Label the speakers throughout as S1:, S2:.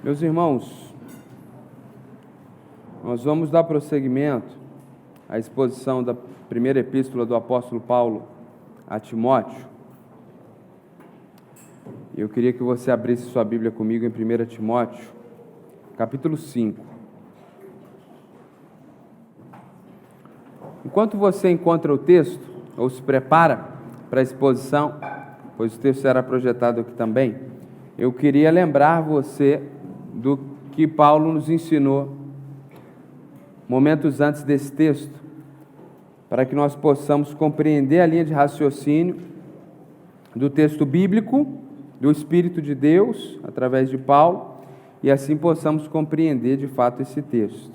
S1: Meus irmãos, nós vamos dar prosseguimento à exposição da primeira epístola do apóstolo Paulo a Timóteo. Eu queria que você abrisse sua Bíblia comigo em 1 Timóteo, capítulo 5. Enquanto você encontra o texto, ou se prepara para a exposição, pois o texto será projetado aqui também, eu queria lembrar você do que Paulo nos ensinou momentos antes desse texto, para que nós possamos compreender a linha de raciocínio do texto bíblico, do Espírito de Deus, através de Paulo, e assim possamos compreender de fato esse texto.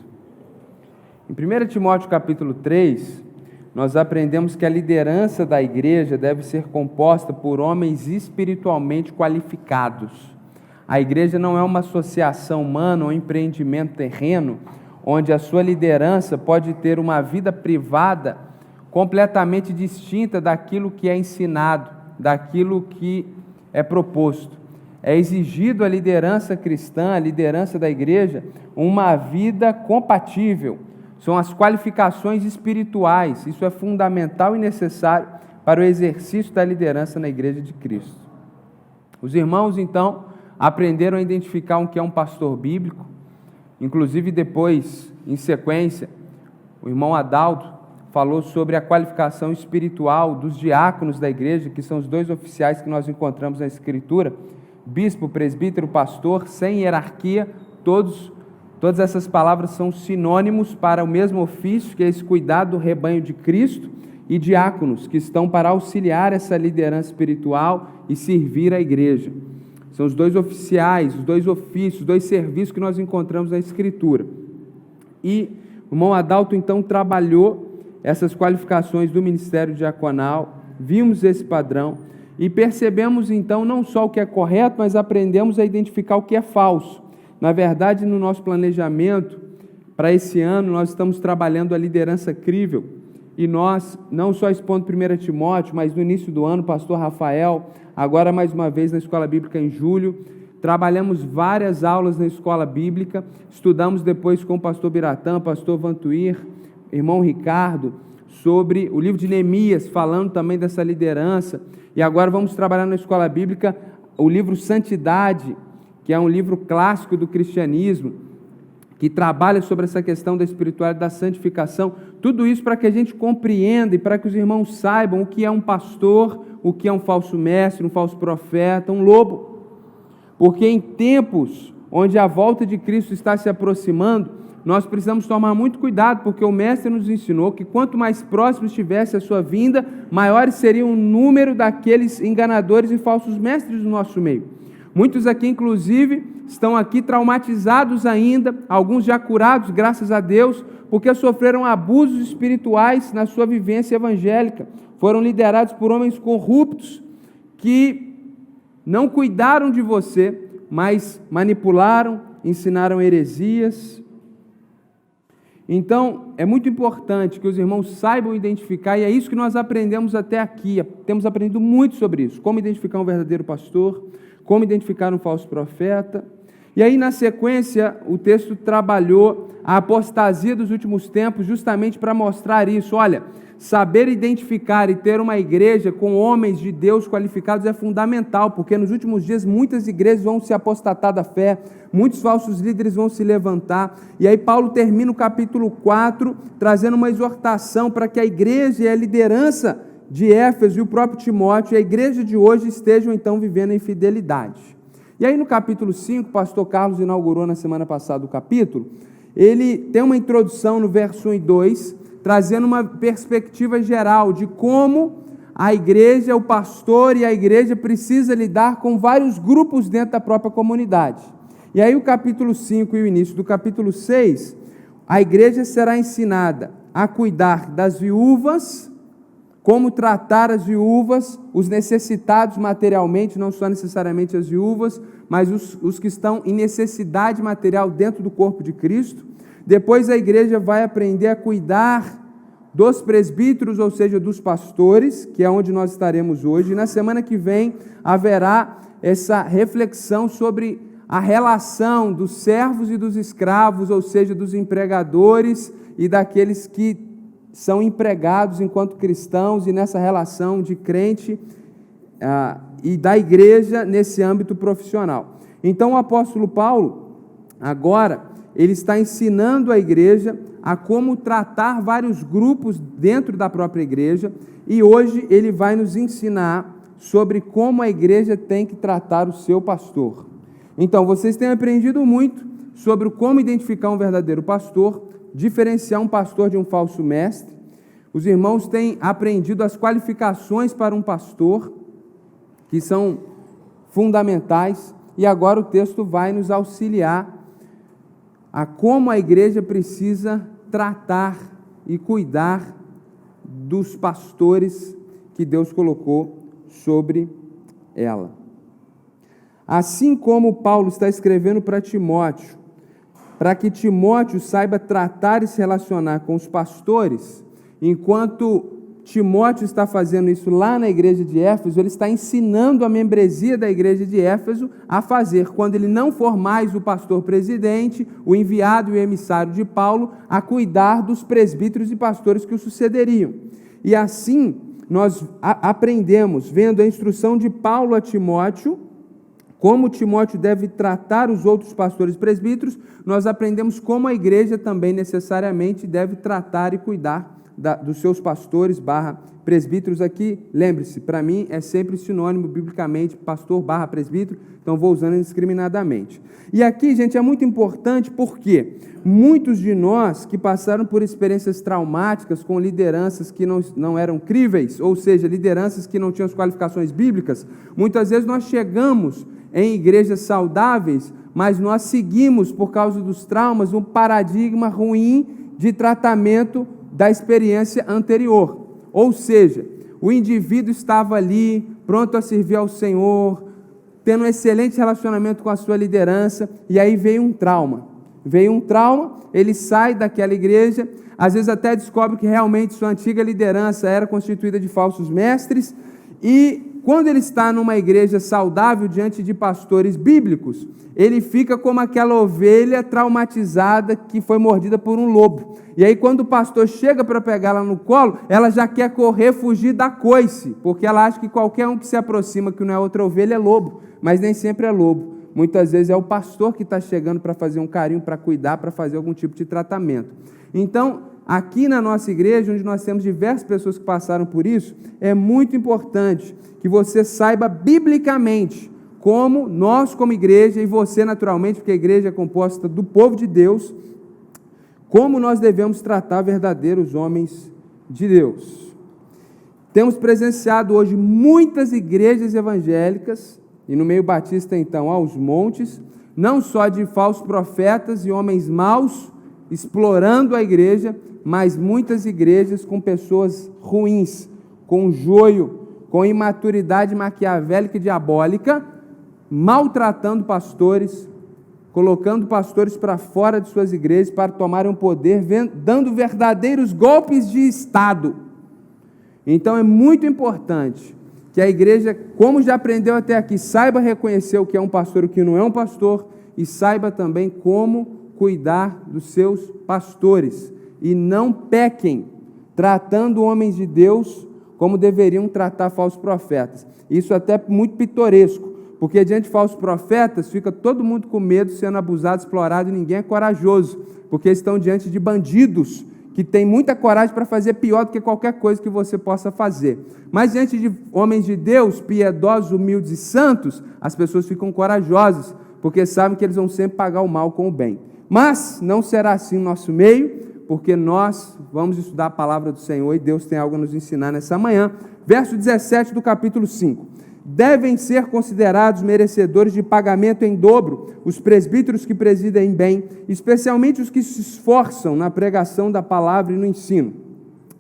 S1: Em 1 Timóteo capítulo 3, nós aprendemos que a liderança da igreja deve ser composta por homens espiritualmente qualificados. A igreja não é uma associação humana ou empreendimento terreno, onde a sua liderança pode ter uma vida privada completamente distinta daquilo que é ensinado, daquilo que é proposto. É exigido à liderança cristã, à liderança da igreja, uma vida compatível. São as qualificações espirituais. Isso é fundamental e necessário para o exercício da liderança na igreja de Cristo. Os irmãos, então, aprenderam a identificar o que é um pastor bíblico. Inclusive, depois, em sequência, o irmão Adaldo falou sobre a qualificação espiritual dos diáconos da igreja, que são os dois oficiais que nós encontramos na Escritura: bispo, presbítero, pastor, sem hierarquia. Todas essas palavras são sinônimos para o mesmo ofício, que é esse cuidado do rebanho de Cristo, e diáconos, que estão para auxiliar essa liderança espiritual e servir a igreja. São os dois oficiais, os dois ofícios, os dois serviços que nós encontramos na Escritura. E o irmão Adalto, então, trabalhou essas qualificações do ministério diaconal, vimos esse padrão e percebemos, então, não só o que é correto, mas aprendemos a identificar o que é falso. Na verdade, no nosso planejamento, para esse ano, nós estamos trabalhando a liderança crível, e nós, não só expondo 1 Timóteo, mas no início do ano, pastor Rafael, agora mais uma vez na Escola Bíblica em julho, trabalhamos várias aulas na Escola Bíblica, estudamos depois com o pastor Biratã, pastor Vantuir, irmão Ricardo, sobre o livro de Neemias, falando também dessa liderança, e agora vamos trabalhar na Escola Bíblica o livro Santidade, que é um livro clássico do cristianismo, que trabalha sobre essa questão da espiritualidade, da santificação, tudo isso para que a gente compreenda e para que os irmãos saibam o que é um pastor, o que é um falso mestre, um falso profeta, um lobo. Porque em tempos onde a volta de Cristo está se aproximando, nós precisamos tomar muito cuidado, porque o mestre nos ensinou que quanto mais próximo estivesse a sua vinda, maiores seria o número daqueles enganadores e falsos mestres do nosso meio. Muitos aqui, inclusive, estão aqui traumatizados ainda, alguns já curados, graças a Deus, porque sofreram abusos espirituais na sua vivência evangélica. Foram liderados por homens corruptos que não cuidaram de você, mas manipularam, ensinaram heresias. Então, é muito importante que os irmãos saibam identificar, e é isso que nós aprendemos até aqui. Temos aprendido muito sobre isso, como identificar um verdadeiro pastor, como identificar um falso profeta. E aí, na sequência, o texto trabalhou a apostasia dos últimos tempos, justamente para mostrar isso. Olha, saber identificar e ter uma igreja com homens de Deus qualificados é fundamental, porque nos últimos dias muitas igrejas vão se apostatar da fé, muitos falsos líderes vão se levantar. E aí Paulo termina o capítulo 4, trazendo uma exortação para que a igreja e a liderança de Éfeso e o próprio Timóteo e a igreja de hoje estejam então vivendo em fidelidade. E aí no capítulo 5, o pastor Carlos inaugurou na semana passada o capítulo, ele tem uma introdução no verso 1 e 2, trazendo uma perspectiva geral de como a igreja, o pastor e a igreja precisa lidar com vários grupos dentro da própria comunidade. E aí o capítulo 5 e o início do capítulo 6, a igreja será ensinada a cuidar das viúvas, como tratar as viúvas, os necessitados materialmente, não só necessariamente as viúvas, mas os que estão em necessidade material dentro do corpo de Cristo. Depois a igreja vai aprender a cuidar dos presbíteros, ou seja, dos pastores, que é onde nós estaremos hoje. E na semana que vem haverá essa reflexão sobre a relação dos servos e dos escravos, ou seja, dos empregadores e daqueles que são empregados enquanto cristãos, e nessa relação de crente e da igreja nesse âmbito profissional. Então o apóstolo Paulo, agora, ele está ensinando a igreja a como tratar vários grupos dentro da própria igreja, e hoje ele vai nos ensinar sobre como a igreja tem que tratar o seu pastor. Então, vocês têm aprendido muito sobre como identificar um verdadeiro pastor, diferenciar um pastor de um falso mestre. Os irmãos têm aprendido as qualificações para um pastor, que são fundamentais, e agora o texto vai nos auxiliar a como a igreja precisa tratar e cuidar dos pastores que Deus colocou sobre ela. Assim como Paulo está escrevendo para Timóteo, para que Timóteo saiba tratar e se relacionar com os pastores, enquanto Timóteo está fazendo isso lá na igreja de Éfeso, ele está ensinando a membresia da igreja de Éfeso a fazer, quando ele não for mais o pastor presidente, o enviado e o emissário de Paulo, a cuidar dos presbíteros e pastores que o sucederiam. E assim, nós aprendemos, vendo a instrução de Paulo a Timóteo, como Timóteo deve tratar os outros pastores presbíteros, nós aprendemos como a igreja também necessariamente deve tratar e cuidar dos seus pastores / presbíteros. Aqui, lembre-se, para mim é sempre sinônimo biblicamente, pastor / presbítero, então vou usando indiscriminadamente. E aqui, gente, é muito importante porque muitos de nós que passaram por experiências traumáticas com lideranças que não eram críveis, ou seja, lideranças que não tinham as qualificações bíblicas, muitas vezes nós chegamos em igrejas saudáveis, mas nós seguimos, por causa dos traumas, um paradigma ruim de tratamento da experiência anterior. Ou seja, o indivíduo estava ali, pronto a servir ao Senhor, tendo um excelente relacionamento com a sua liderança, e aí veio um trauma. Ele sai daquela igreja, às vezes até descobre que realmente sua antiga liderança era constituída de falsos mestres, e quando ele está numa igreja saudável diante de pastores bíblicos, ele fica como aquela ovelha traumatizada que foi mordida por um lobo. E aí quando o pastor chega para pegá-la no colo, ela já quer correr, fugir da coice, porque ela acha que qualquer um que se aproxima que não é outra ovelha é lobo, mas nem sempre é lobo. Muitas vezes é o pastor que está chegando para fazer um carinho, para cuidar, para fazer algum tipo de tratamento. Então, aqui na nossa igreja, onde nós temos diversas pessoas que passaram por isso, é muito importante que você saiba biblicamente como nós, como igreja, e você naturalmente, porque a igreja é composta do povo de Deus, como nós devemos tratar verdadeiros homens de Deus. Temos presenciado hoje muitas igrejas evangélicas, e no meio batista então aos montes, não só de falsos profetas e homens maus explorando a igreja, mas muitas igrejas com pessoas ruins, com joio, com imaturidade maquiavélica e diabólica, maltratando pastores, colocando pastores para fora de suas igrejas para tomarem o poder, dando verdadeiros golpes de Estado. Então é muito importante que a igreja, como já aprendeu até aqui, saiba reconhecer o que é um pastor e o que não é um pastor, e saiba também como cuidar dos seus pastores, e não pequem, tratando homens de Deus como deveriam tratar falsos profetas. Isso até é muito pitoresco, porque diante de falsos profetas, fica todo mundo com medo, sendo abusado, explorado, e ninguém é corajoso, porque estão diante de bandidos, que têm muita coragem para fazer pior do que qualquer coisa que você possa fazer. Mas diante de homens de Deus, piedosos, humildes e santos, as pessoas ficam corajosas, porque sabem que eles vão sempre pagar o mal com o bem. Mas não será assim no nosso meio, porque nós vamos estudar a palavra do Senhor e Deus tem algo a nos ensinar nessa manhã. Verso 17 do capítulo 5. Devem ser considerados merecedores de pagamento em dobro os presbíteros que presidem bem, especialmente os que se esforçam na pregação da palavra e no ensino.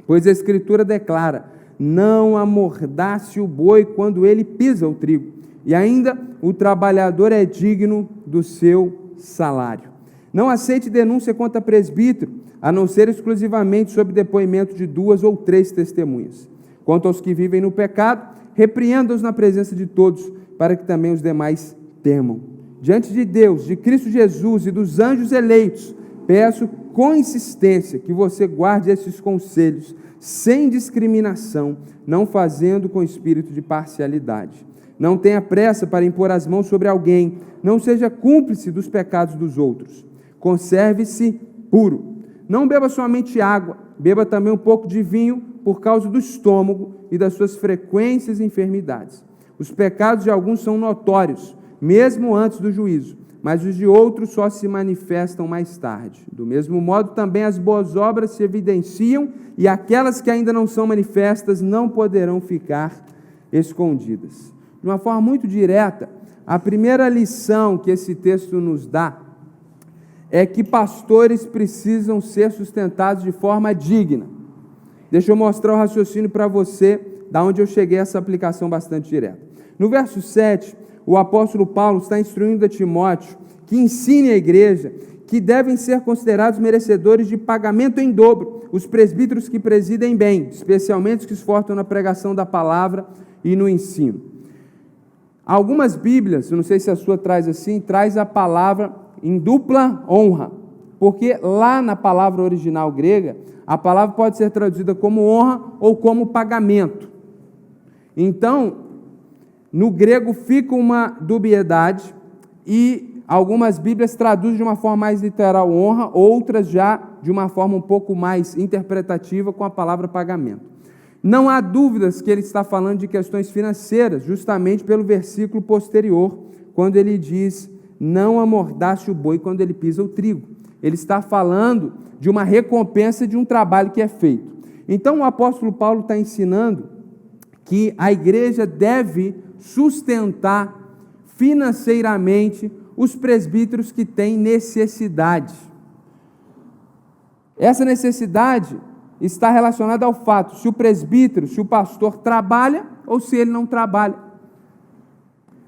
S1: Pois a Escritura declara: não amordace o boi quando ele pisa o trigo, e ainda o trabalhador é digno do seu salário. Não aceite denúncia contra presbítero, a não ser exclusivamente sob depoimento de 2 ou 3 testemunhas. Quanto aos que vivem no pecado, repreenda-os na presença de todos, para que também os demais temam. diante de Deus, de Cristo Jesus e dos anjos eleitos, peço com insistência que você guarde esses conselhos, sem discriminação, não fazendo com espírito de parcialidade. Não tenha pressa para impor as mãos sobre alguém, não seja cúmplice dos pecados dos outros. Conserve-se puro. Não beba somente água, beba também um pouco de vinho, por causa do estômago e das suas frequentes enfermidades. Os pecados de alguns são notórios, mesmo antes do juízo, mas os de outros só se manifestam mais tarde. Do mesmo modo, também as boas obras se evidenciam, e aquelas que ainda não são manifestas não poderão ficar escondidas. De uma forma muito direta, a primeira lição que esse texto nos dá é que pastores precisam ser sustentados de forma digna. Deixa eu mostrar o raciocínio para você, da onde eu cheguei a essa aplicação bastante direta. No verso 7, o apóstolo Paulo está instruindo a Timóteo que ensine a igreja que devem ser considerados merecedores de pagamento em dobro os presbíteros que presidem bem, especialmente os que esforçam na pregação da palavra e no ensino. Algumas Bíblias, eu não sei se a sua traz assim, traz a palavra em dupla honra, porque lá na palavra original grega, a palavra pode ser traduzida como honra ou como pagamento. Então, no grego fica uma dubiedade e algumas Bíblias traduzem de uma forma mais literal honra, outras já de uma forma um pouco mais interpretativa com a palavra pagamento. Não há dúvidas que ele está falando de questões financeiras, justamente pelo versículo posterior, quando ele diz, não amordace o boi quando ele pisa o trigo. Ele está falando de uma recompensa de um trabalho que é feito. Então o apóstolo Paulo está ensinando que a igreja deve sustentar financeiramente os presbíteros que têm necessidade. Essa necessidade está relacionada ao fato se o presbítero, se o pastor trabalha ou se ele não trabalha.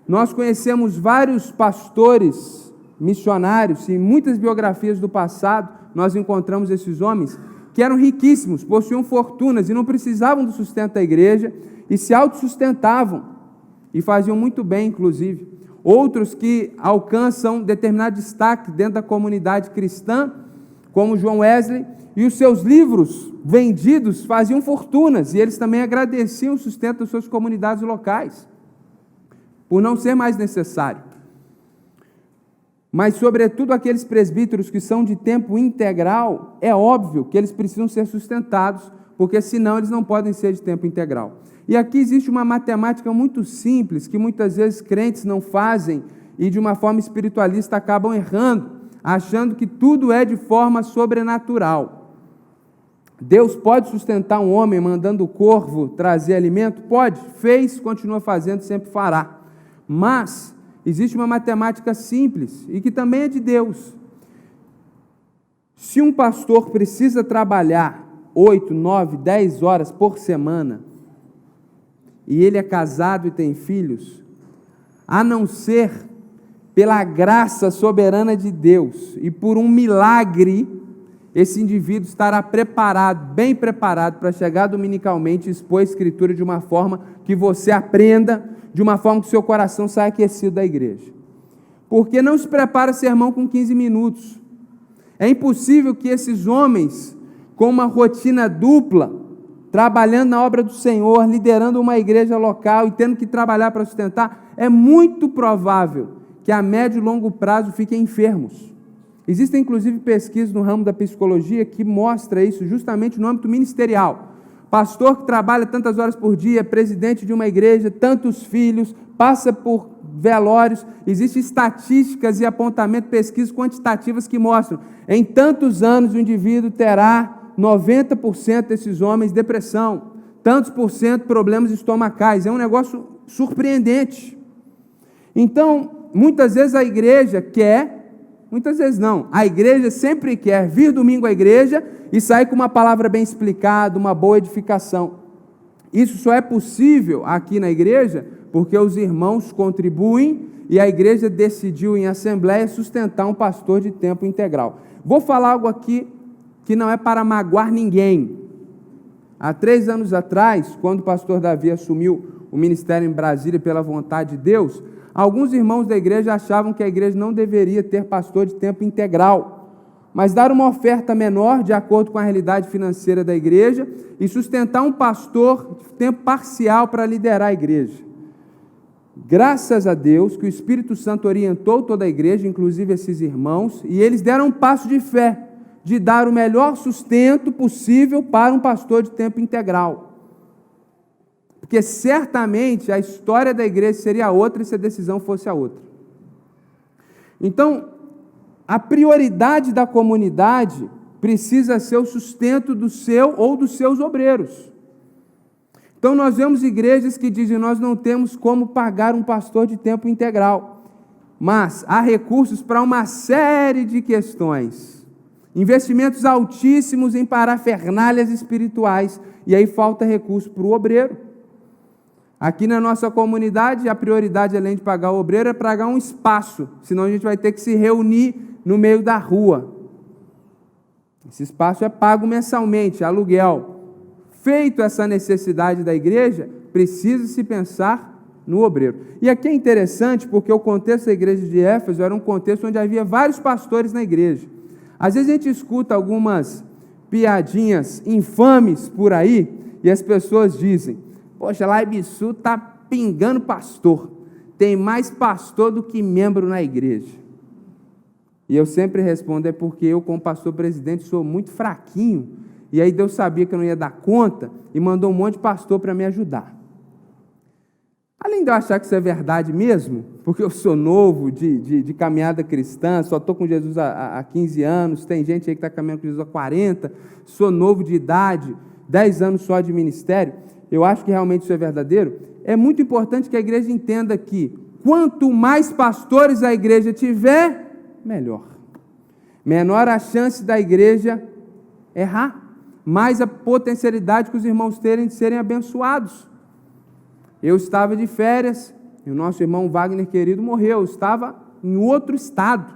S1: Nós conhecemos vários pastores missionários, e em muitas biografias do passado nós encontramos esses homens que eram riquíssimos, possuíam fortunas e não precisavam do sustento da igreja e se autossustentavam e faziam muito bem, inclusive. Outros que alcançam determinado destaque dentro da comunidade cristã, como John Wesley, e os seus livros vendidos faziam fortunas, e eles também agradeciam o sustento das suas comunidades locais, por não ser mais necessário. Mas, sobretudo, aqueles presbíteros que são de tempo integral, é óbvio que eles precisam ser sustentados, porque senão eles não podem ser de tempo integral. E aqui existe uma matemática muito simples, que muitas vezes crentes não fazem, e de uma forma espiritualista acabam errando, achando que tudo é de forma sobrenatural. Deus pode sustentar um homem mandando o corvo trazer alimento? Pode, fez, continua fazendo, sempre fará. Mas existe uma matemática simples e que também é de Deus. Se um pastor precisa trabalhar 8, 9, 10 horas por semana e ele é casado e tem filhos, a não ser pela graça soberana de Deus e por um milagre, esse indivíduo estará preparado, bem preparado para chegar dominicalmente e expor a Escritura de uma forma que você aprenda, de uma forma que o seu coração saia aquecido da igreja. Porque não se prepara sermão com 15 minutos. É impossível que esses homens, com uma rotina dupla, trabalhando na obra do Senhor, liderando uma igreja local e tendo que trabalhar para sustentar, é muito provável que a médio e longo prazo fiquem enfermos. Existem, inclusive, pesquisas no ramo da psicologia que mostram isso justamente no âmbito ministerial. Pastor que trabalha tantas horas por dia, presidente de uma igreja, tantos filhos, passa por velórios, existem estatísticas e apontamentos, pesquisas quantitativas que mostram, em tantos anos o indivíduo terá 90% desses homens depressão, tantos por cento problemas estomacais, é um negócio surpreendente. Então, muitas vezes a igreja quer, muitas vezes não, a igreja sempre quer vir domingo à igreja e sair com uma palavra bem explicada, uma boa edificação. Isso só é possível aqui na igreja porque os irmãos contribuem e a igreja decidiu em assembleia sustentar um pastor de tempo integral. Vou falar algo aqui que não é para magoar ninguém. Há 3 anos atrás, quando o pastor Davi assumiu o ministério em Brasília pela vontade de Deus, Alguns irmãos da igreja achavam que a igreja não deveria ter pastor de tempo integral, mas dar uma oferta menor de acordo com a realidade financeira da igreja e sustentar um pastor de tempo parcial para liderar a igreja. Graças a Deus que o Espírito Santo orientou toda a igreja, inclusive esses irmãos, e eles deram um passo de fé, de dar o melhor sustento possível para um pastor de tempo integral. Porque certamente a história da igreja seria outra se a decisão fosse a outra. Então, a prioridade da comunidade precisa ser o sustento do seu ou dos seus obreiros. Então, nós vemos igrejas que dizem: nós não temos como pagar um pastor de tempo integral, mas há recursos para uma série de questões, investimentos altíssimos em parafernálias espirituais, e aí falta recurso para o obreiro. Aqui na nossa comunidade, a prioridade, além de pagar o obreiro, é pagar um espaço, senão a gente vai ter que se reunir no meio da rua. Esse espaço é pago mensalmente, aluguel. Feito essa necessidade da igreja, precisa-se pensar no obreiro. E aqui é interessante, porque o contexto da igreja de Éfeso era um contexto onde havia vários pastores na igreja. Às vezes a gente escuta algumas piadinhas infames por aí, e as pessoas dizem: poxa, lá em Ibiçu está pingando pastor, tem mais pastor do que membro na igreja. E eu sempre respondo: é porque eu, como pastor presidente, sou muito fraquinho, e aí Deus sabia que eu não ia dar conta, e mandou um monte de pastor para me ajudar. Além de eu achar que isso é verdade mesmo, porque eu sou novo de caminhada cristã, só estou com Jesus há 15 anos, tem gente aí que está caminhando com Jesus há 40, sou novo de idade, 10 anos só de ministério, eu acho que realmente isso é verdadeiro. É muito importante que a igreja entenda que quanto mais pastores a igreja tiver, melhor. Menor a chance da igreja errar, mais a potencialidade que os irmãos terem de serem abençoados. Eu estava de férias, e o nosso irmão Wagner querido morreu, eu estava em outro estado.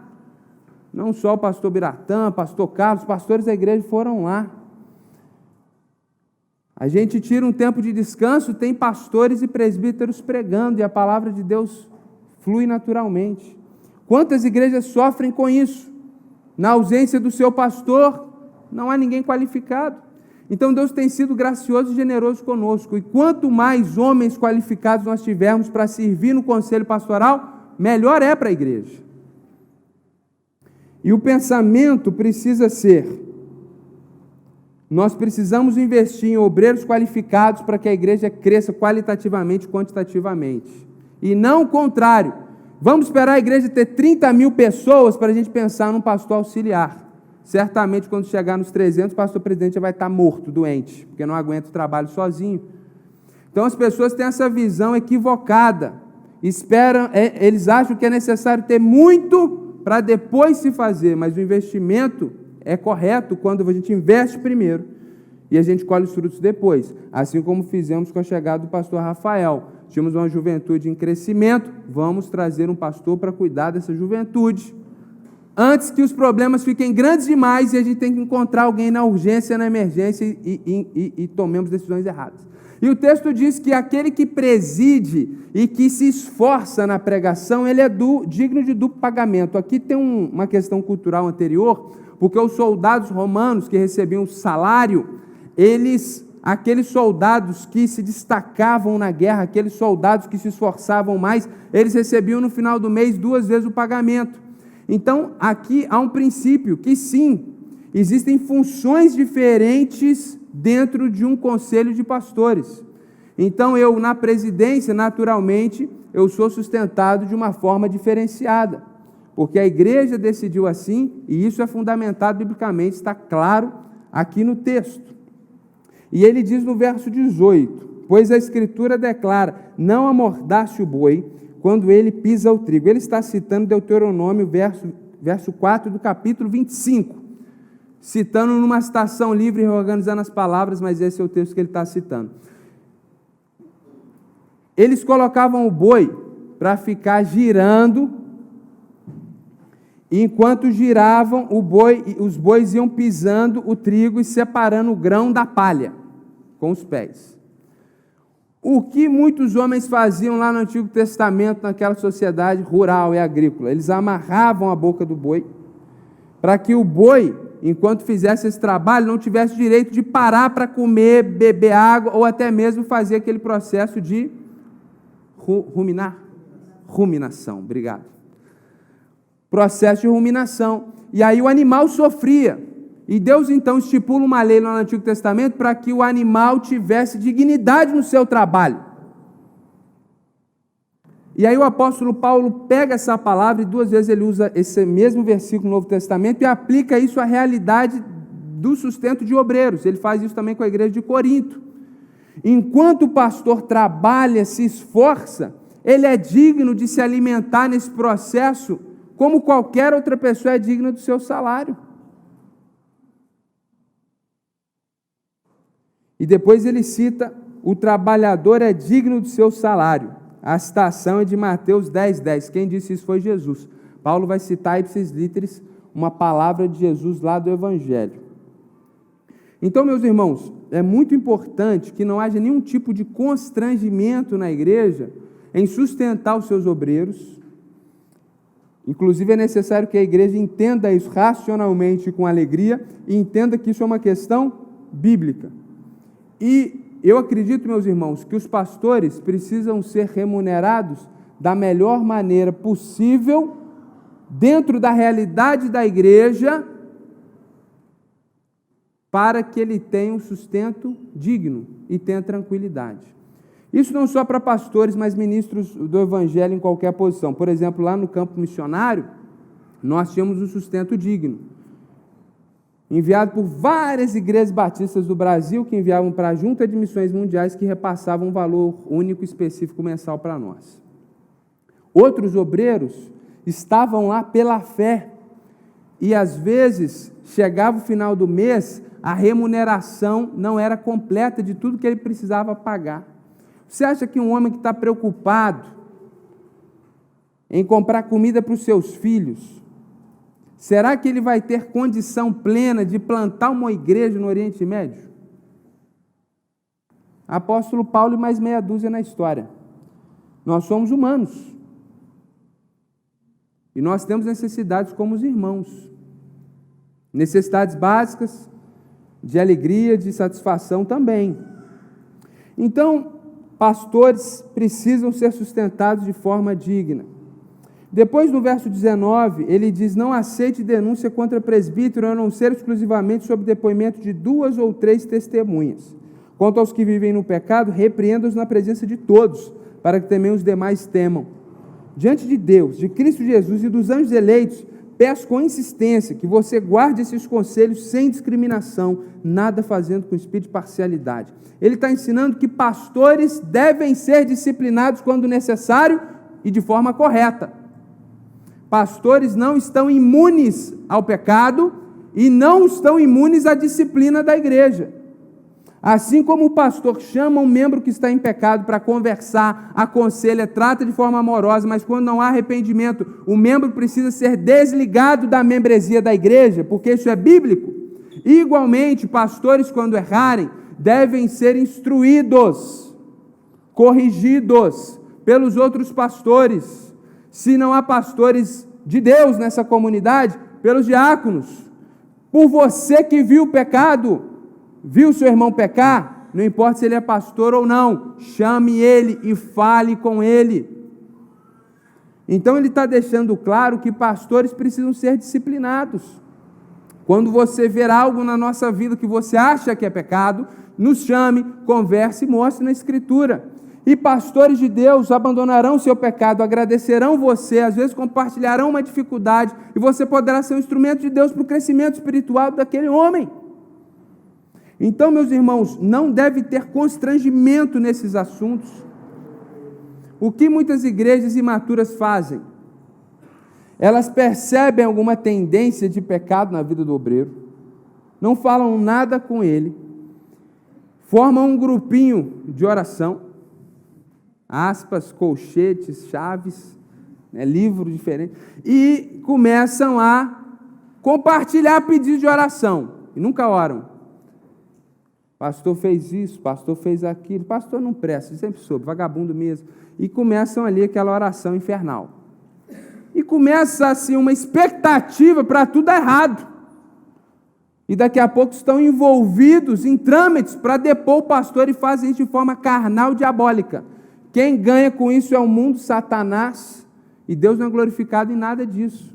S1: Não só o pastor Biratã, pastor Carlos, os pastores da igreja foram lá. A gente tira um tempo de descanso, tem pastores e presbíteros pregando, e a palavra de Deus flui naturalmente. Quantas igrejas sofrem com isso? Na ausência do seu pastor, não há ninguém qualificado. Então Deus tem sido gracioso e generoso conosco, e quanto mais homens qualificados nós tivermos para servir no conselho pastoral, melhor é para a igreja. E o pensamento precisa ser: nós precisamos investir em obreiros qualificados para que a igreja cresça qualitativamente e quantitativamente. E não o contrário. Vamos esperar a igreja ter 30 mil pessoas para a gente pensar num pastor auxiliar. Certamente, quando chegar nos 300, o pastor presidente já vai estar morto, doente, porque não aguenta o trabalho sozinho. Então, as pessoas têm essa visão equivocada. Eles acham que é necessário ter muito para depois se fazer, mas o investimento é correto quando a gente investe primeiro e a gente colhe os frutos depois, assim como fizemos com a chegada do pastor Rafael. Tínhamos uma juventude em crescimento, vamos trazer um pastor para cuidar dessa juventude, antes que os problemas fiquem grandes demais e a gente tem que encontrar alguém na urgência, na emergência e tomemos decisões erradas. E o texto diz que aquele que preside e que se esforça na pregação, ele é digno de duplo pagamento. Aqui tem uma questão cultural anterior, porque os soldados romanos que recebiam salário, aqueles soldados que se destacavam na guerra, aqueles soldados que se esforçavam mais, eles recebiam no final do mês 2 vezes o pagamento. Então, aqui há um princípio que sim, existem funções diferentes dentro de um conselho de pastores. Então, eu na presidência, naturalmente, eu sou sustentado de uma forma diferenciada, porque a igreja decidiu assim, e isso é fundamentado biblicamente, está claro aqui no texto. E ele diz no verso 18, pois a Escritura declara, não amordace o boi quando ele pisa o trigo. Ele está citando Deuteronômio, verso 4 do capítulo 25, citando numa citação livre, reorganizando as palavras, mas esse é o texto que ele está citando. Eles colocavam o boi para ficar girando, e enquanto giravam, os bois iam pisando o trigo e separando o grão da palha com os pés. O que muitos homens faziam lá no Antigo Testamento, naquela sociedade rural e agrícola? Eles amarravam a boca do boi, para que o boi, enquanto fizesse esse trabalho, não tivesse direito de parar para comer, beber água, ou até mesmo fazer aquele processo de ruminação. Obrigado. Processo de ruminação. E aí o animal sofria. E Deus então estipula uma lei lá no Antigo Testamento para que o animal tivesse dignidade no seu trabalho. E aí o apóstolo Paulo pega essa palavra e 2 vezes ele usa esse mesmo versículo no Novo Testamento e aplica isso à realidade do sustento de obreiros. Ele faz isso também com a igreja de Corinto. Enquanto o pastor trabalha, se esforça, ele é digno de se alimentar nesse processo como qualquer outra pessoa é digna do seu salário. E depois ele cita, o trabalhador é digno do seu salário. A citação é de Mateus 10:10. Quem disse isso foi Jesus. Paulo vai citar ipsis literis uma palavra de Jesus lá do Evangelho. Então, meus irmãos, é muito importante que não haja nenhum tipo de constrangimento na igreja em sustentar os seus obreiros. Inclusive, é necessário que a igreja entenda isso racionalmente, com alegria, e entenda que isso é uma questão bíblica. E eu acredito, meus irmãos, que os pastores precisam ser remunerados da melhor maneira possível, dentro da realidade da igreja, para que ele tenha um sustento digno e tenha tranquilidade. Isso não só para pastores, mas ministros do evangelho em qualquer posição. Por exemplo, lá no campo missionário, nós tínhamos um sustento digno, enviado por várias igrejas batistas do Brasil, que enviavam para a Junta de Missões Mundiais, que repassavam um valor único específico mensal para nós. Outros obreiros estavam lá pela fé, e às vezes, chegava o final do mês, a remuneração não era completa de tudo que ele precisava pagar. Você acha que um homem que está preocupado em comprar comida para os seus filhos, será que ele vai ter condição plena de plantar uma igreja no Oriente Médio? Apóstolo Paulo e mais meia dúzia na história. Nós somos humanos. E nós temos necessidades como os irmãos. Necessidades básicas, de alegria, de satisfação também. Então, pastores precisam ser sustentados de forma digna. Depois, no verso 19, ele diz: não aceite denúncia contra presbítero, a não ser exclusivamente sob depoimento de 2 ou 3 testemunhas. Quanto aos que vivem no pecado, repreenda-os na presença de todos, para que também os demais temam. Diante de Deus, de Cristo Jesus e dos anjos eleitos, peço com insistência que você guarde esses conselhos sem discriminação, nada fazendo com espírito de parcialidade. Ele está ensinando que pastores devem ser disciplinados quando necessário e de forma correta. Pastores não estão imunes ao pecado e não estão imunes à disciplina da igreja. Assim como o pastor chama um membro que está em pecado para conversar, aconselha, trata de forma amorosa, mas quando não há arrependimento, o membro precisa ser desligado da membresia da igreja, porque isso é bíblico. Igualmente, pastores, quando errarem, devem ser instruídos, corrigidos pelos outros pastores. Se não há pastores de Deus nessa comunidade, pelos diáconos. Por você que viu o pecado, viu seu irmão pecar, não importa se ele é pastor ou não, chame ele e fale com ele. Então ele está deixando claro que pastores precisam ser disciplinados. Quando você ver algo na nossa vida que você acha que é pecado, nos chame, converse e mostre na Escritura. E pastores de Deus abandonarão seu pecado, agradecerão você, às vezes compartilharão uma dificuldade, e você poderá ser um instrumento de Deus para o crescimento espiritual daquele homem. Então, meus irmãos, não deve ter constrangimento nesses assuntos. O que muitas igrejas imaturas fazem? Elas percebem alguma tendência de pecado na vida do obreiro, não falam nada com ele, formam um grupinho de oração, aspas, colchetes, chaves, livros diferentes, e começam a compartilhar pedidos de oração, e nunca oram. pastor fez isso, pastor fez aquilo, pastor não presta, sempre soube, vagabundo mesmo. E começam ali aquela oração infernal. E começa assim uma expectativa para tudo dar errado. E daqui a pouco estão envolvidos em trâmites para depor o pastor e fazem isso de forma carnal, diabólica. Quem ganha com isso é o mundo, Satanás, e Deus não é glorificado em nada disso.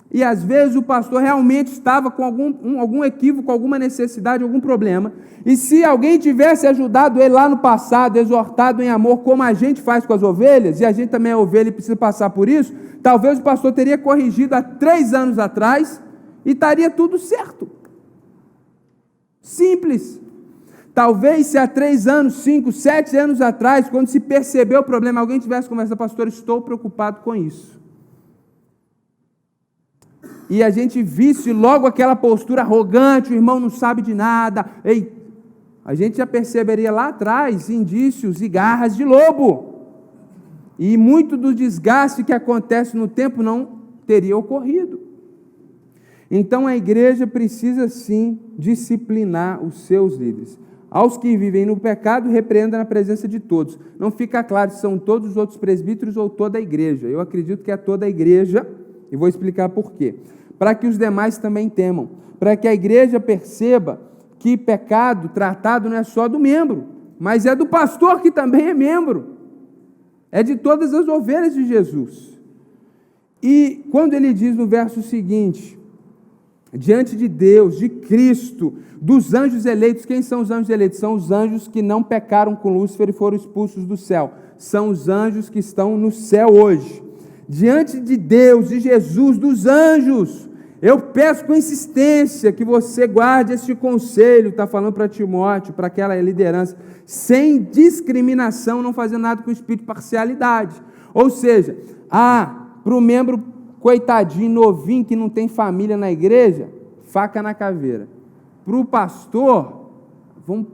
S1: E às vezes o pastor realmente estava com algum equívoco, alguma necessidade, algum problema, e se alguém tivesse ajudado ele lá no passado, exortado em amor, como a gente faz com as ovelhas, e a gente também é ovelha e precisa passar por isso, talvez o pastor teria corrigido há 3 anos atrás, e estaria tudo certo. Simples. Talvez se há 3 anos, 5, 7 anos atrás, quando se percebeu o problema, alguém tivesse conversado, pastor, estou preocupado com isso. E a gente visse logo aquela postura arrogante, o irmão não sabe de nada, a gente já perceberia lá atrás indícios e garras de lobo. E muito do desgaste que acontece no tempo não teria ocorrido. Então a igreja precisa sim disciplinar os seus líderes. Aos que vivem no pecado, repreenda na presença de todos. Não fica claro se são todos os outros presbíteros ou toda a igreja. Eu acredito que é toda a igreja, e vou explicar por quê. Para que os demais também temam. Para que a igreja perceba que pecado tratado não é só do membro, mas é do pastor que também é membro. É de todas as ovelhas de Jesus. E quando ele diz no verso seguinte, diante de Deus, de Cristo, dos anjos eleitos, quem são os anjos eleitos? São os anjos que não pecaram com Lúcifer e foram expulsos do céu. São os anjos que estão no céu hoje. Diante de Deus, de Jesus, dos anjos, eu peço com insistência que você guarde este conselho, está falando para Timóteo, para aquela liderança, sem discriminação, não fazendo nada com espírito de parcialidade. Ou seja, para o membro coitadinho, novinho, que não tem família na igreja, faca na caveira. Para o pastor, vamos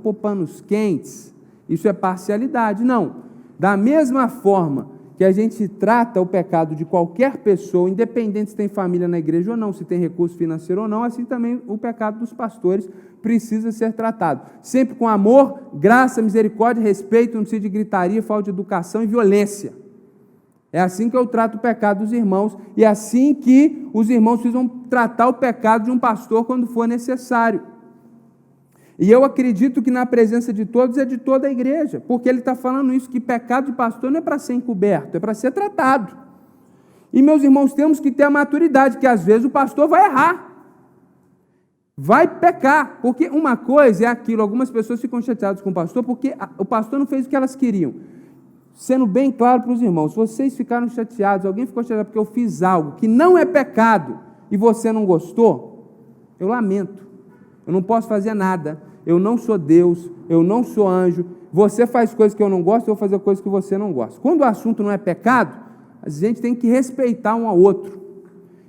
S1: pôr panos quentes, isso é parcialidade. Não, da mesma forma que a gente trata o pecado de qualquer pessoa, independente se tem família na igreja ou não, se tem recurso financeiro ou não, assim também o pecado dos pastores precisa ser tratado. Sempre com amor, graça, misericórdia, respeito, não precisa de gritaria, falta de educação e violência. É assim que eu trato o pecado dos irmãos, e é assim que os irmãos precisam tratar o pecado de um pastor quando for necessário. E eu acredito que na presença de todos é de toda a igreja, porque ele está falando isso, que pecado de pastor não é para ser encoberto, é para ser tratado. E meus irmãos, temos que ter a maturidade, que às vezes o pastor vai errar, vai pecar, porque uma coisa é aquilo, algumas pessoas ficam chateadas com o pastor, porque o pastor não fez o que elas queriam. Sendo bem claro para os irmãos, se vocês ficaram chateados, alguém ficou chateado porque eu fiz algo que não é pecado, e você não gostou, eu lamento, eu não posso fazer nada, eu não sou Deus, eu não sou anjo, você faz coisas que eu não gosto, eu vou fazer coisas que você não gosta. Quando o assunto não é pecado, a gente tem que respeitar um ao outro,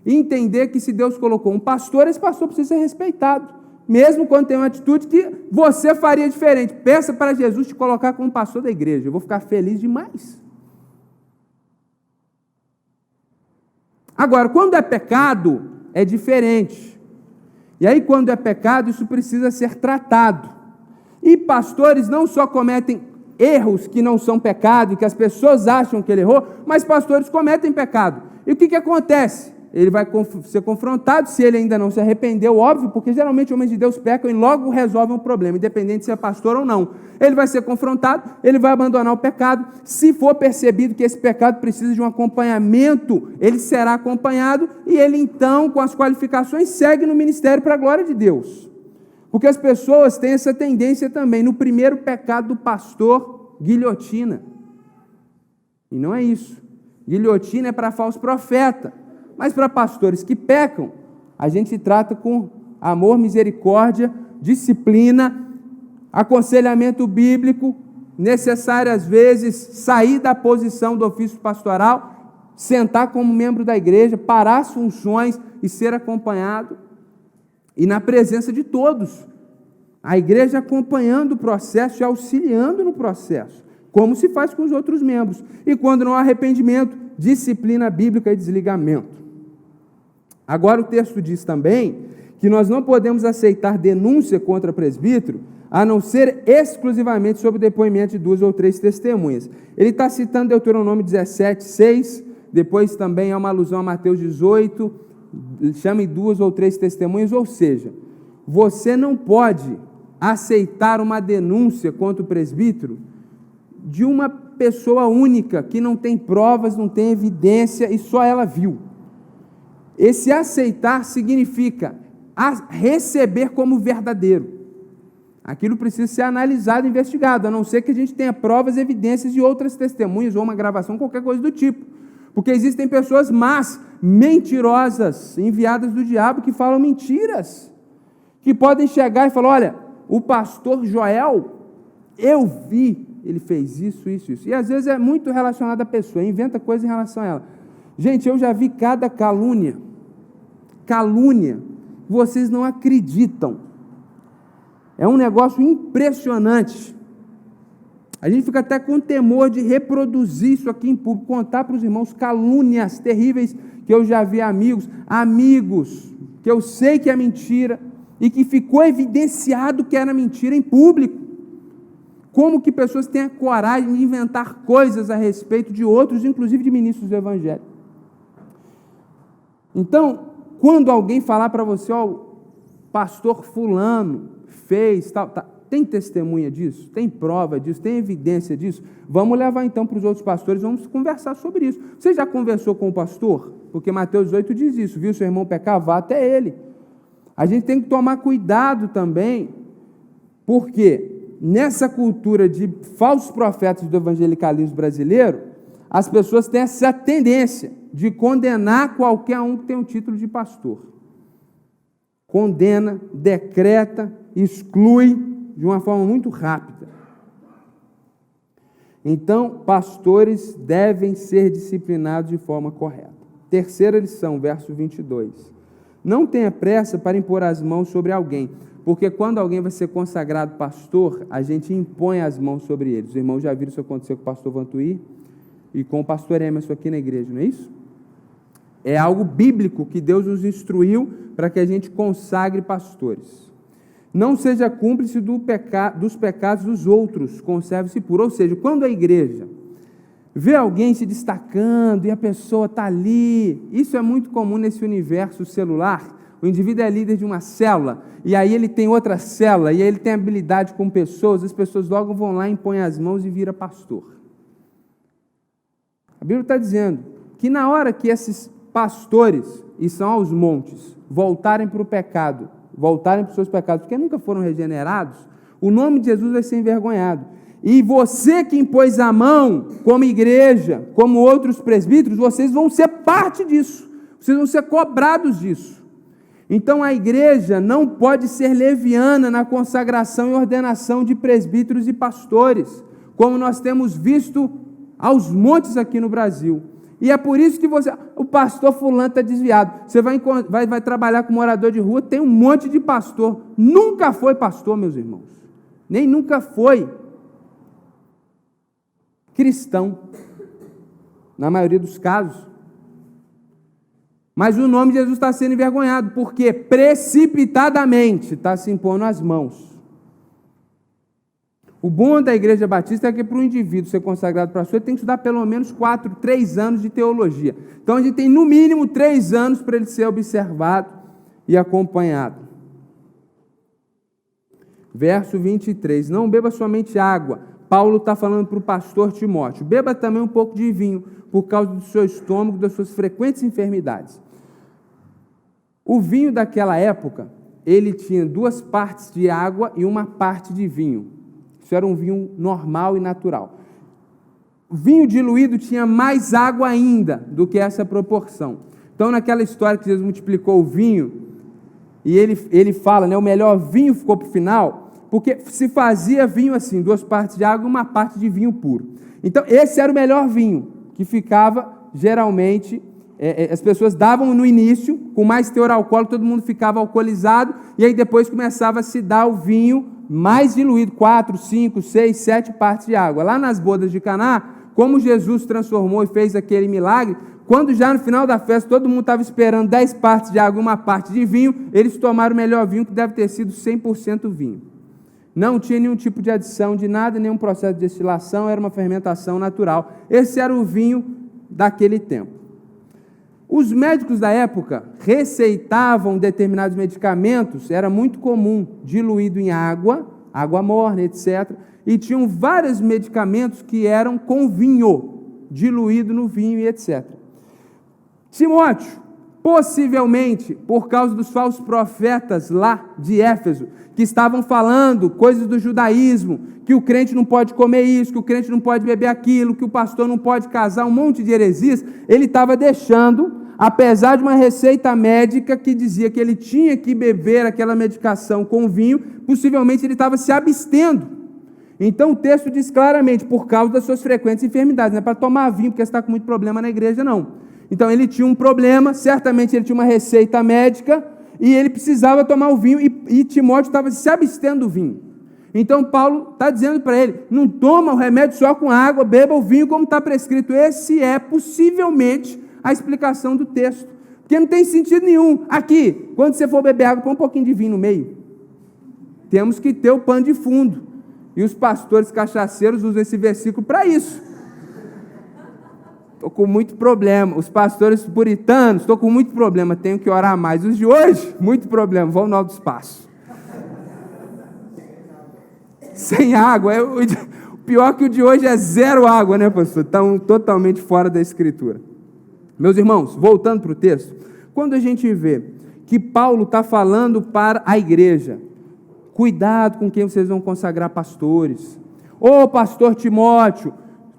S1: e entender que se Deus colocou um pastor, esse pastor precisa ser respeitado, mesmo quando tem uma atitude que você faria diferente. Peça para Jesus te colocar como pastor da igreja, eu vou ficar feliz demais. Agora, quando é pecado, é diferente. E aí, quando é pecado, isso precisa ser tratado. E pastores não só cometem erros que não são pecado, e que as pessoas acham que ele errou, mas pastores cometem pecado. E o que acontece? Ele vai ser confrontado, se ele ainda não se arrependeu, óbvio, porque geralmente homens de Deus pecam e logo resolvem o problema, independente se é pastor ou não. Ele vai ser confrontado, ele vai abandonar o pecado. Se for percebido que esse pecado precisa de um acompanhamento, ele será acompanhado e ele então, com as qualificações, segue no ministério para a glória de Deus. Porque as pessoas têm essa tendência também, no primeiro pecado do pastor, guilhotina. E não é isso. Guilhotina é para falso profeta. Mas para pastores que pecam, a gente trata com amor, misericórdia, disciplina, aconselhamento bíblico, necessário às vezes sair da posição do ofício pastoral, sentar como membro da igreja, parar as funções e ser acompanhado, e na presença de todos, a igreja acompanhando o processo e auxiliando no processo, como se faz com os outros membros, e quando não há arrependimento, disciplina bíblica e desligamento. Agora o texto diz também que nós não podemos aceitar denúncia contra presbítero, a não ser exclusivamente sob o depoimento de 2 ou 3 testemunhas. Ele está citando Deuteronômio 17, 6, depois também há uma alusão a Mateus 18, chame 2 ou 3 testemunhas, ou seja, você não pode aceitar uma denúncia contra o presbítero de uma pessoa única, que não tem provas, não tem evidência e só ela viu. Esse aceitar significa receber como verdadeiro. Aquilo precisa ser analisado e investigado, a não ser que a gente tenha provas, evidências de outras testemunhas ou uma gravação, qualquer coisa do tipo. Porque existem pessoas más, mentirosas, enviadas do diabo, que falam mentiras, que podem chegar e falar: olha, o pastor Joel, eu vi, ele fez isso, isso, isso. E às vezes é muito relacionado à pessoa, inventa coisa em relação a ela. Gente, eu já vi cada calúnia, vocês não acreditam. É um negócio impressionante. A gente fica até com temor de reproduzir isso aqui em público, contar para os irmãos calúnias terríveis que eu já vi amigos que eu sei que é mentira e que ficou evidenciado que era mentira em público. Como que pessoas têm a coragem de inventar coisas a respeito de outros, inclusive de ministros do Evangelho. Então, quando alguém falar para você: ó, o pastor fulano fez, tal, tem testemunha disso? Tem prova disso? Tem evidência disso? Vamos levar então para os outros pastores, vamos conversar sobre isso. Você já conversou com o pastor? Porque Mateus 18 diz isso: viu seu irmão pecar, vá até ele. A gente tem que tomar cuidado também, porque nessa cultura de falsos profetas do evangelicalismo brasileiro, as pessoas têm essa tendência de condenar qualquer um que tem um título de pastor. Condena, decreta, exclui de uma forma muito rápida. Então, pastores devem ser disciplinados de forma correta. Terceira lição, verso 22. Não tenha pressa para impor as mãos sobre alguém, porque quando alguém vai ser consagrado pastor, a gente impõe as mãos sobre eles. Os irmãos já viram isso acontecer com o pastor Vantuí e com o pastor Emerson aqui na igreja, não é isso? É algo bíblico que Deus nos instruiu para que a gente consagre pastores. Não seja cúmplice dos pecados dos outros, conserve-se puro. Ou seja, quando a igreja vê alguém se destacando e a pessoa está ali, isso é muito comum nesse universo celular. O indivíduo é líder de uma célula, e aí ele tem outra célula, e aí ele tem habilidade com pessoas, as pessoas logo vão lá, impõem as mãos e vira pastor. A Bíblia está dizendo que na hora que esses pastores, e são aos montes, voltarem para o pecado, voltarem para os seus pecados, porque nunca foram regenerados, o nome de Jesus vai ser envergonhado. E você que impôs a mão, como igreja, como outros presbíteros, vocês vão ser parte disso, vocês vão ser cobrados disso. Então a igreja não pode ser leviana na consagração e ordenação de presbíteros e pastores, como nós temos visto aos montes aqui no Brasil. E é por isso que o pastor fulano está desviado. Você vai trabalhar com morador de rua, tem um monte de pastor. Nunca foi pastor, meus irmãos. Nem nunca foi cristão, na maioria dos casos. Mas o nome de Jesus está sendo envergonhado, porque precipitadamente está se impondo as mãos. O bom da igreja batista é que para o indivíduo ser consagrado para pastor, ele tem que estudar pelo menos 3 anos de teologia. Então a gente tem no mínimo 3 anos para ele ser observado e acompanhado. Verso 23, não beba somente água. Paulo está falando para o pastor Timóteo, beba também um pouco de vinho, por causa do seu estômago, das suas frequentes enfermidades. O vinho daquela época, ele tinha 2 partes de água e 1 parte de vinho. Isso era um vinho normal e natural. O vinho diluído tinha mais água ainda do que essa proporção. Então, naquela história que Jesus multiplicou o vinho, e ele fala, né, o melhor vinho ficou para o final, porque se fazia vinho assim, 2 partes de água e 1 parte de vinho puro. Então, esse era o melhor vinho, que ficava, geralmente, as pessoas davam no início, com mais teor alcoólico, todo mundo ficava alcoolizado, e aí depois começava a se dar o vinho mais diluído, 4, 5, 6, 7 partes de água. Lá nas bodas de Caná, como Jesus transformou e fez aquele milagre, Quando já no final da festa todo mundo estava esperando 10 partes de água e uma parte de vinho, eles tomaram o melhor vinho, que deve ter sido 100% vinho. Não tinha nenhum tipo de adição de nada, nenhum processo de destilação, era uma fermentação natural. Esse era o vinho daquele tempo. Os médicos da época receitavam determinados medicamentos, era muito comum, diluído em água morna, etc. E tinham vários medicamentos que eram com vinho, diluído no vinho e etc. Timóteo, possivelmente, por causa dos falsos profetas lá de Éfeso, que estavam falando coisas do judaísmo, que o crente não pode comer isso, que o crente não pode beber aquilo, que o pastor não pode casar, um monte de heresias, ele estava deixando, apesar de uma receita médica que dizia que ele tinha que beber aquela medicação com vinho, possivelmente ele estava se abstendo. Então o texto diz claramente, por causa das suas frequentes enfermidades, não é para tomar vinho porque você está com muito problema na igreja, não. Então ele tinha um problema, certamente ele tinha uma receita médica, e ele precisava tomar o vinho, e Timóteo estava se abstendo do vinho. Então Paulo está dizendo para ele, não toma o remédio só com água, beba o vinho como está prescrito. Esse é possivelmente a explicação do texto, porque não tem sentido nenhum. Aqui, quando você for beber água, põe um pouquinho de vinho no meio. Temos que ter o pano de fundo, e os pastores cachaceiros usam esse versículo para isso. Estou com muito problema. Os pastores puritanos, estou com muito problema, tenho que orar mais. Os de hoje, muito problema, vão no alto espaço. Sem água. O pior que o de hoje é zero água, né, pastor? Estão totalmente fora da Escritura. Meus irmãos, voltando para o texto, quando a gente vê que Paulo está falando para a igreja, cuidado com quem vocês vão consagrar pastores. Ô pastor Timóteo,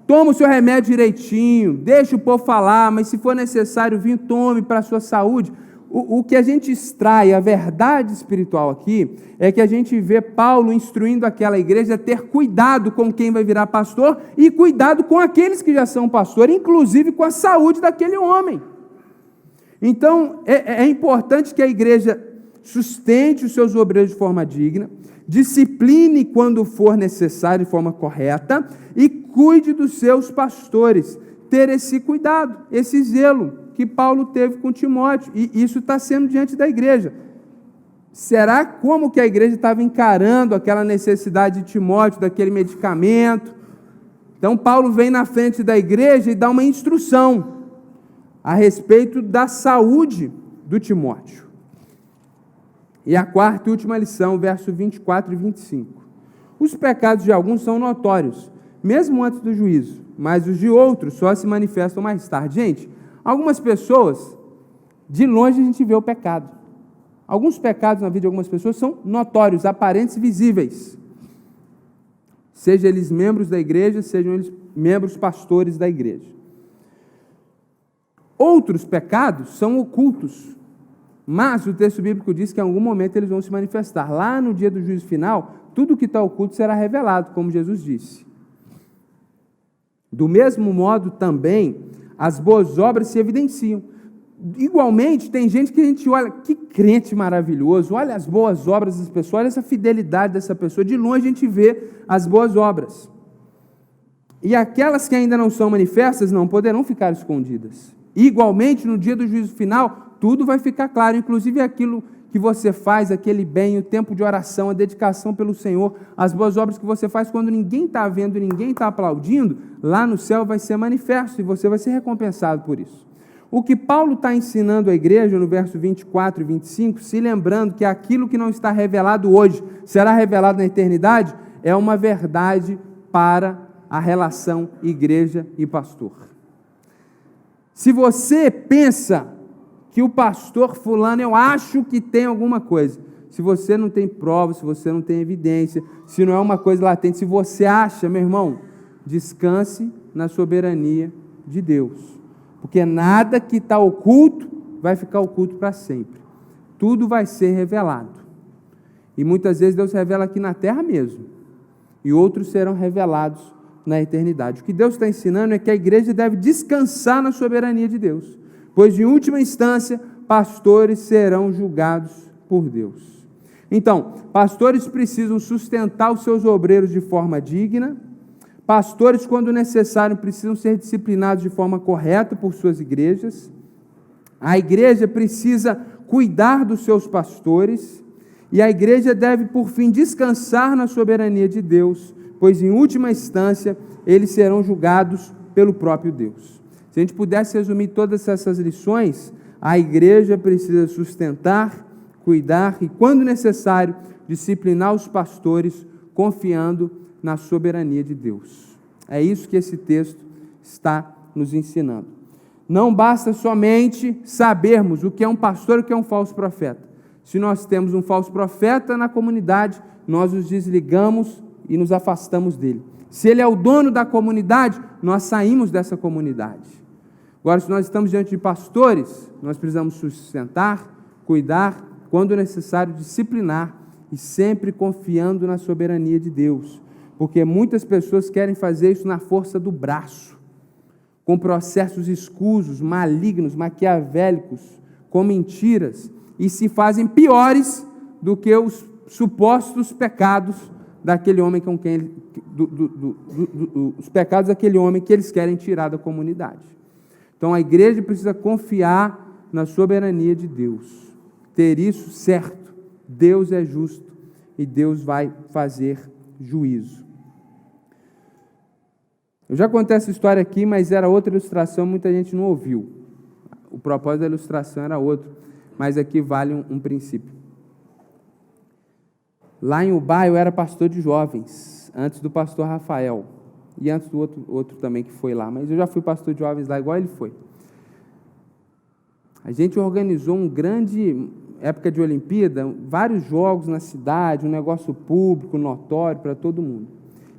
S1: toma o seu remédio direitinho, deixa o povo falar, mas se for necessário vinho, tome para a sua saúde. O que a gente extrai, a verdade espiritual aqui, é que a gente vê Paulo instruindo aquela igreja a ter cuidado com quem vai virar pastor e cuidado com aqueles que já são pastor, inclusive com a saúde daquele homem. Então, é importante que a igreja sustente os seus obreiros de forma digna, discipline quando for necessário de forma correta e cuide dos seus pastores. Ter esse cuidado, esse zelo que Paulo teve com Timóteo, e isso está sendo diante da igreja. Será como que a igreja estava encarando aquela necessidade de Timóteo, daquele medicamento? Então Paulo vem na frente da igreja e dá uma instrução a respeito da saúde do Timóteo. E a quarta e última lição, verso 24 e 25. Os pecados de alguns são notórios, mesmo antes do juízo, mas os de outros só se manifestam mais tarde. Gente, algumas pessoas, de longe a gente vê o pecado. Alguns pecados na vida de algumas pessoas são notórios, aparentes e visíveis. Sejam eles membros da igreja, sejam eles membros pastores da igreja. Outros pecados são ocultos, mas o texto bíblico diz que em algum momento eles vão se manifestar. Lá no dia do juízo final, tudo que está oculto será revelado, como Jesus disse. Do mesmo modo também, as boas obras se evidenciam. Igualmente, tem gente que a gente olha, que crente maravilhoso, olha as boas obras dessa pessoa, olha essa fidelidade dessa pessoa, de longe a gente vê as boas obras. E aquelas que ainda não são manifestas não poderão ficar escondidas. Igualmente, no dia do juízo final, tudo vai ficar claro, inclusive aquilo que você faz, aquele bem, o tempo de oração, a dedicação pelo Senhor, as boas obras que você faz quando ninguém está vendo, ninguém está aplaudindo, lá no céu vai ser manifesto e você vai ser recompensado por isso. O que Paulo está ensinando à igreja no verso 24 e 25, se lembrando que aquilo que não está revelado hoje será revelado na eternidade, é uma verdade para a relação igreja e pastor. Se você pensa que o pastor fulano, eu acho que tem alguma coisa, se você não tem prova, se você não tem evidência, se não é uma coisa latente, se você acha, meu irmão, descanse na soberania de Deus. Porque nada que está oculto vai ficar oculto para sempre. Tudo vai ser revelado. E muitas vezes Deus revela aqui na terra mesmo. E outros serão revelados na eternidade. O que Deus está ensinando é que a igreja deve descansar na soberania de Deus. Pois, em última instância, pastores serão julgados por Deus. Então, pastores precisam sustentar os seus obreiros de forma digna, Pastores, quando necessário, precisam ser disciplinados de forma correta por suas igrejas. A igreja precisa cuidar dos seus pastores, e a igreja deve, por fim, descansar na soberania de Deus, pois, em última instância, eles serão julgados pelo próprio Deus. Se a gente pudesse resumir todas essas lições, a igreja precisa sustentar, cuidar e, quando necessário, disciplinar os pastores, confiando na soberania de Deus. É isso que esse texto está nos ensinando. Não basta somente sabermos o que é um pastor e o que é um falso profeta. Se nós temos um falso profeta na comunidade, nós os desligamos e nos afastamos dele. Se ele é o dono da comunidade, nós saímos dessa comunidade. Agora, se nós estamos diante de pastores, nós precisamos sustentar, cuidar, quando necessário, disciplinar, e sempre confiando na soberania de Deus, porque muitas pessoas querem fazer isso na força do braço, com processos escusos, malignos, maquiavélicos, com mentiras, e se fazem piores do que os supostos pecados daquele homem com quem os pecados daquele homem que eles querem tirar da comunidade. Então a igreja precisa confiar na soberania de Deus, ter isso certo. Deus é justo e Deus vai fazer juízo. Eu já contei essa história aqui, mas era outra ilustração, muita gente não ouviu. O propósito da ilustração era outro, mas aqui vale um princípio. Lá em Ubá eu era pastor de jovens, antes do pastor Rafael, e antes do outro também que foi lá, mas eu já fui pastor de jovens lá, igual ele foi. A gente organizou um grande, época de Olimpíada, vários jogos na cidade, um negócio público, notório para todo mundo.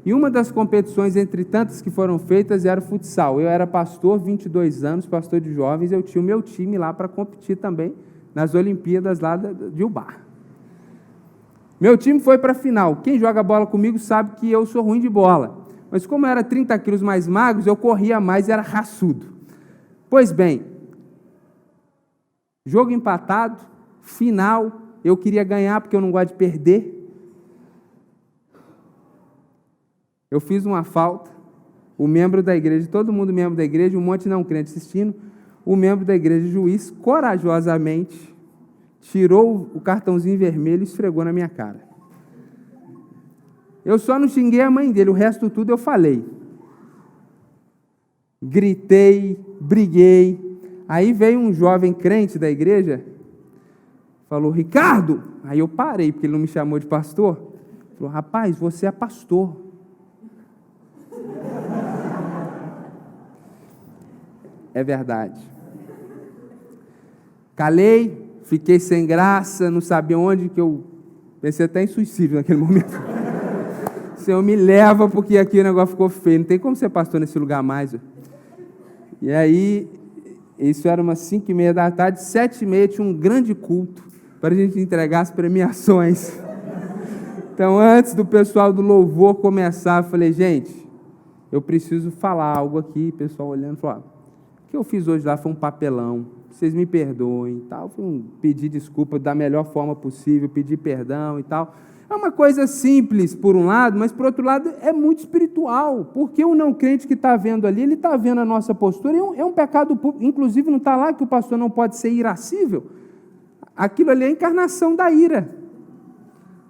S1: E uma das competições, entre tantas que foram feitas, era o futsal. Eu era pastor, 22 anos, pastor de jovens, eu tinha o meu time lá para competir também nas Olimpíadas lá de Ubá. Meu time foi para a final. Quem joga bola comigo sabe que eu sou ruim de bola. Mas como eu era 30 quilos mais magros, eu corria mais e era raçudo. Pois bem, jogo empatado, final, eu queria ganhar porque eu não gosto de perder. Eu fiz uma falta, o membro da igreja, todo mundo membro da igreja, um monte não crente assistindo, o membro da igreja, juiz, corajosamente, tirou o cartãozinho vermelho e esfregou na minha cara. Eu só não xinguei a mãe dele, o resto tudo eu falei. Gritei, briguei. Aí veio um jovem crente da igreja, falou, Ricardo! Aí eu parei, porque ele não me chamou de pastor. Falou, rapaz, você é pastor. É verdade. Calei, fiquei sem graça, não sabia onde, que eu pensei até em suicídio naquele momento. Senhor, me leva, porque aqui o negócio ficou feio, não tem como ser pastor nesse lugar mais. E aí, isso era umas 5h30 da tarde, 7h30 tinha um grande culto para a gente entregar as premiações. Então, antes do pessoal do louvor começar, eu falei, gente, eu preciso falar algo aqui. O pessoal olhando, falou, o que eu fiz hoje lá foi um papelão, vocês me perdoem, tal. Foi pedir desculpa da melhor forma possível, pedir perdão e tal. É uma coisa simples, por um lado, mas, por outro lado, é muito espiritual, porque o não crente que está vendo ali, ele está vendo a nossa postura, é um pecado público, inclusive não está lá que o pastor não pode ser irascível, aquilo ali é a encarnação da ira.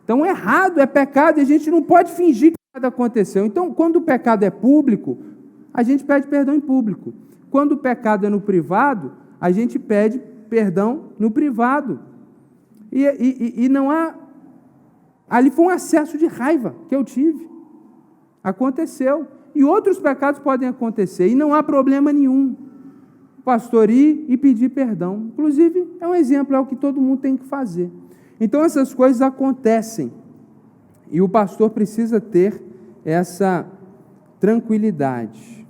S1: Então, é errado, é pecado, e a gente não pode fingir que nada aconteceu. Então, quando o pecado é público, a gente pede perdão em público. Quando o pecado é no privado, a gente pede perdão no privado. E não há... Ali foi um acesso de raiva que eu tive. Aconteceu. E outros pecados podem acontecer, e não há problema nenhum. O pastor ir e pedir perdão. Inclusive, é um exemplo, é o que todo mundo tem que fazer. Então, essas coisas acontecem. E o pastor precisa ter essa tranquilidade.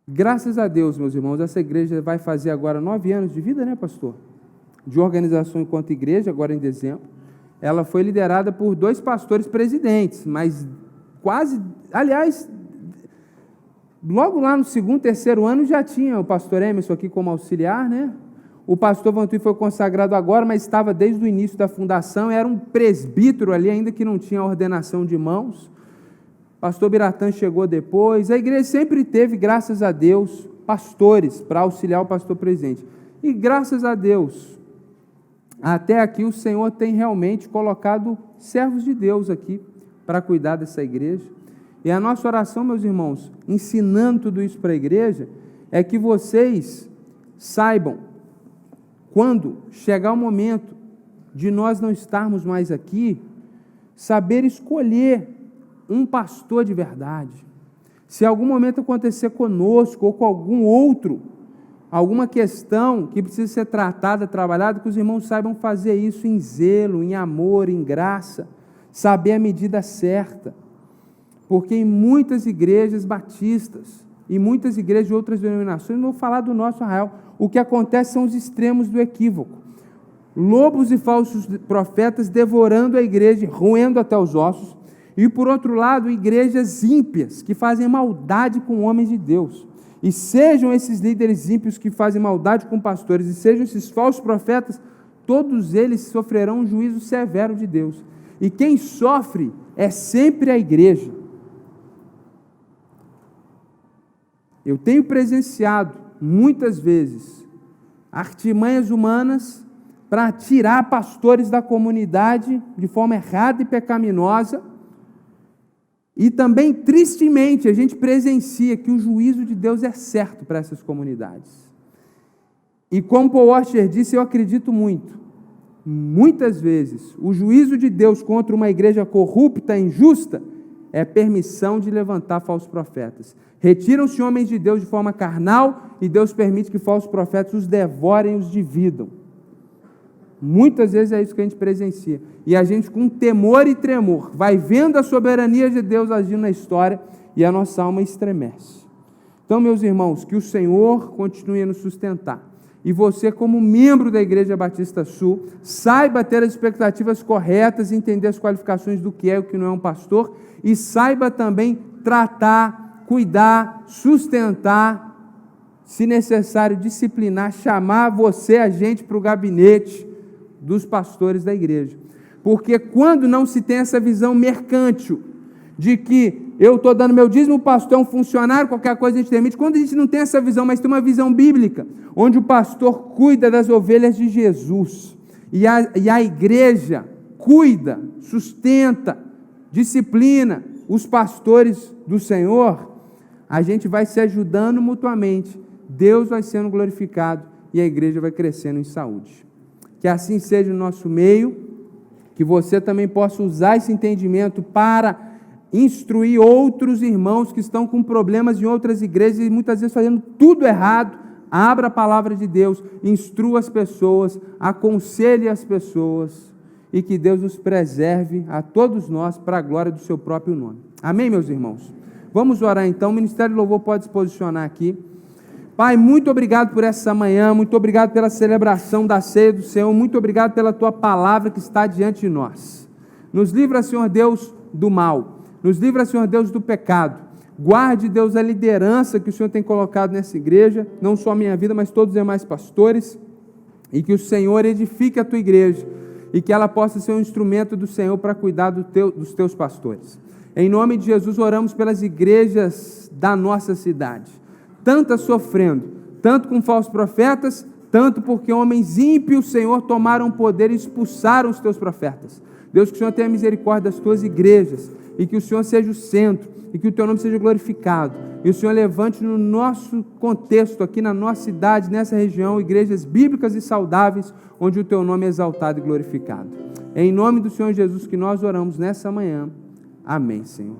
S1: Graças a Deus, meus irmãos, essa igreja vai fazer agora 9 anos de vida, né, pastor? De organização enquanto igreja, agora em dezembro. Ela foi liderada por 2 pastores presidentes, mas quase, aliás, logo lá no 2º, 3º ano já tinha o pastor Emerson aqui como auxiliar, né? O pastor Vantui foi consagrado agora, mas estava desde o início da fundação, era um presbítero ali, ainda que não tinha ordenação de mãos. pastor Biratã chegou depois. A igreja sempre teve, graças a Deus, pastores para auxiliar o pastor presidente. E graças a Deus, até aqui o Senhor tem realmente colocado servos de Deus aqui para cuidar dessa igreja. E a nossa oração, meus irmãos, ensinando tudo isso para a igreja, é que vocês saibam, quando chegar o momento de nós não estarmos mais aqui, saber escolher um pastor de verdade. Se algum momento acontecer conosco ou com algum outro, alguma questão que precisa ser tratada, trabalhada, que os irmãos saibam fazer isso em zelo, em amor, em graça, saber a medida certa. Porque em muitas igrejas batistas, e muitas igrejas de outras denominações, não vou falar do nosso Arraial, o que acontece são os extremos do equívoco. Lobos e falsos profetas devorando a igreja, roendo até os ossos, e por outro lado, igrejas ímpias, que fazem maldade com homens de Deus. E sejam esses líderes ímpios que fazem maldade com pastores, e sejam esses falsos profetas, todos eles sofrerão um juízo severo de Deus. E quem sofre é sempre a igreja. Eu tenho presenciado, muitas vezes, artimanhas humanas para tirar pastores da comunidade de forma errada e pecaminosa. E também, tristemente, a gente presencia que o juízo de Deus é certo para essas comunidades. E como Paul Washer disse, eu acredito muito, muitas vezes, o juízo de Deus contra uma igreja corrupta, injusta, é permissão de levantar falsos profetas. Retiram-se homens de Deus de forma carnal e Deus permite que falsos profetas os devorem e os dividam. Muitas vezes é isso que a gente presencia. E a gente, com temor e tremor, vai vendo a soberania de Deus agindo na história e a nossa alma estremece. Então, meus irmãos, que o Senhor continue a nos sustentar. E você, como membro da Igreja Batista Sul, saiba ter as expectativas corretas, entender as qualificações do que é e o que não é um pastor, e saiba também tratar, cuidar, sustentar, se necessário, disciplinar, chamar você, a gente, para o gabinete dos pastores da igreja. Porque quando não se tem essa visão mercântil, de que eu estou dando meu dízimo, o pastor é um funcionário, qualquer coisa a gente demite, quando a gente não tem essa visão, mas tem uma visão bíblica, onde o pastor cuida das ovelhas de Jesus, e a igreja cuida, sustenta, disciplina os pastores do Senhor, a gente vai se ajudando mutuamente, Deus vai sendo glorificado, e a igreja vai crescendo em saúde. Que assim seja o nosso meio, que você também possa usar esse entendimento para instruir outros irmãos que estão com problemas em outras igrejas e muitas vezes fazendo tudo errado. Abra a palavra de Deus, instrua as pessoas, aconselhe as pessoas e que Deus nos preserve a todos nós para a glória do seu próprio nome. Amém, meus irmãos? Vamos orar então, o Ministério do Louvor pode se posicionar aqui. Pai, muito obrigado por essa manhã, muito obrigado pela celebração da ceia do Senhor, muito obrigado pela Tua palavra que está diante de nós. Nos livra, Senhor Deus, do mal, nos livra, Senhor Deus, do pecado. Guarde, Deus, a liderança que o Senhor tem colocado nessa igreja, não só a minha vida, mas todos os demais pastores, e que o Senhor edifique a Tua igreja, e que ela possa ser um instrumento do Senhor para cuidar dos Teus pastores. Em nome de Jesus, oramos pelas igrejas da nossa cidade, tantas sofrendo, tanto com falsos profetas, tanto porque homens ímpios, Senhor, tomaram poder e expulsaram os Teus profetas. Deus, que o Senhor tenha misericórdia das Tuas igrejas, e que o Senhor seja o centro, e que o Teu nome seja glorificado, e o Senhor levante no nosso contexto, aqui na nossa cidade, nessa região, igrejas bíblicas e saudáveis, onde o Teu nome é exaltado e glorificado. É em nome do Senhor Jesus que nós oramos nessa manhã. Amém, Senhor.